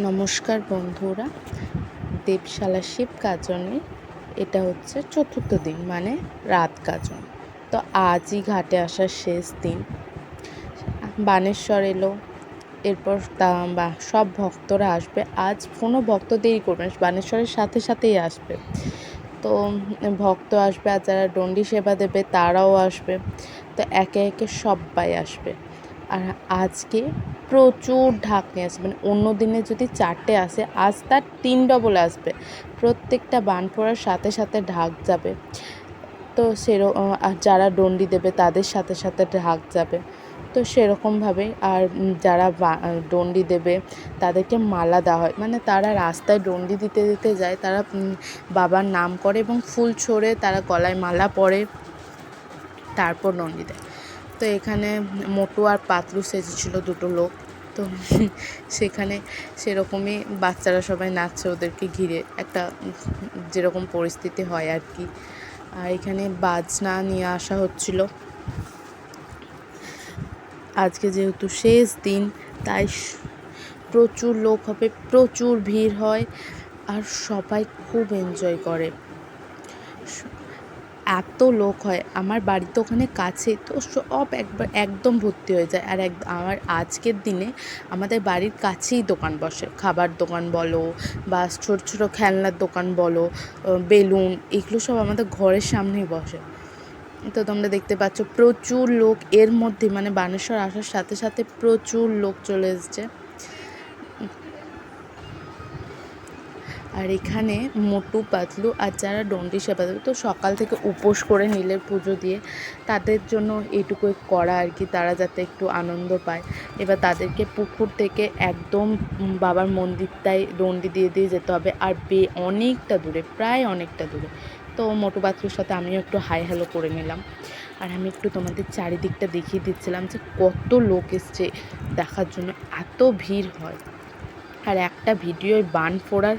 নমস্কার বন্ধুরা, দেবশালা শিব গাজনে এটা হচ্ছে চতুর্থ দিন, মানে রাত গাজন। তো আজই ঘাটে আসার শেষ দিন। বানেশ্বর এলো, এরপর সব ভক্তরা আসবে। আজ কোনো ভক্ত দেরি করবে না, বানেশ্বরের সাথে সাথেই আসবে। তো ভক্ত আসবে, আর যারা ডন্ডি সেবা দেবে তারাও আসবে। তো একে একে সবাই আসবে। আর আজকে প্রচুর ঢাক নিয়ে আসবে, মানে অন্য দিনে যদি 4টে আসে, আজ তার 3 ডবল আসবে। প্রত্যেকটা বান পড়ার সাথে সাথে ঢাক যাবে। তো আর যারা ডন্ডি দেবে তাদের সাথে সাথে ঢাক যাবে। তো সেরকমভাবেই আর যারা ডন্ডি দেবে তাদেরকে মালা দেওয়া হয়, মানে তারা রাস্তায় ডন্ডি দিতে দিতে যায়, তারা বাবার নাম করে এবং ফুল ছড়ে তারা গলায় মালা পরে, তারপর ডন্ডি দেয়। তো এখানে মোটু আর পাতলু সেজেছিল, দুটো লোক। তো সেখানে সেরকমই বাচ্চারা সবাই নাচছে ওদেরকে ঘিরে, একটা যেরকম পরিস্থিতি হয় আর কি। আর এখানে বাজনা নিয়ে আসা হচ্ছিল। আজকে যেহেতু শেষ দিন, তাই প্রচুর লোক হবে, প্রচুর ভিড় হয়, আর সবাই খুব এনজয় করে। এত লোক হয়, আমার বাড়ি তো ওখানে কাছে, তো সব একদম ভর্তি হয়ে যায়। আর আমার আজকের দিনে আমাদের বাড়ির কাছেই দোকান বসে, খাবার দোকান বলো বা ছোটো ছোটো খেলনার দোকান বলো, বেলুন, এগুলো সব আমাদের ঘরের সামনেই বসে। তো তোমরা দেখতে পাচ্ছ প্রচুর লোক, এর মধ্যে মানে বানেশ্বর আসার সাথে সাথে প্রচুর লোক চলে এসছে। আর এখানে মোটু, পাতলু আর যারা ডন্ডি সেবা দেবে, তো সকাল থেকে উপোস করে নীলের পুজো দিয়ে তাদের জন্য এইটুকুই করা আর কি, তারা যাতে একটু আনন্দ পায়। এবার তাদেরকে পুকুর থেকে একদম বাবার মন্দিরটায় ডন্ডি দিয়ে দিয়ে যেতে হবে, আর অনেকটা দূরে, প্রায় অনেকটা দূরে। তো মোটু পাতলুর সাথে আমিও একটু হাই হ্যালো করে নিলাম। আর আমি একটু তোমাদের চারিদিকটা দেখিয়ে দিচ্ছিলাম যে কত লোক এসছে দেখার জন্য, এত ভিড় হয়। আর একটা ভিডিওয় বান ফোড়ার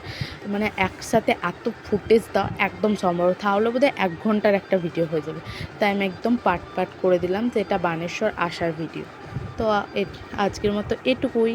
মানে একসাথে এত ফুটেজ দেওয়া একদম সম্ভব, তাহলে বোধহয় 1 ঘন্টার একটা ভিডিও হয়ে যাবে। তাই আমি একদম পার্ট করে দিলাম যে এটা বানেশ্বর আসার ভিডিও। তো আজকের মতো এটুকুই।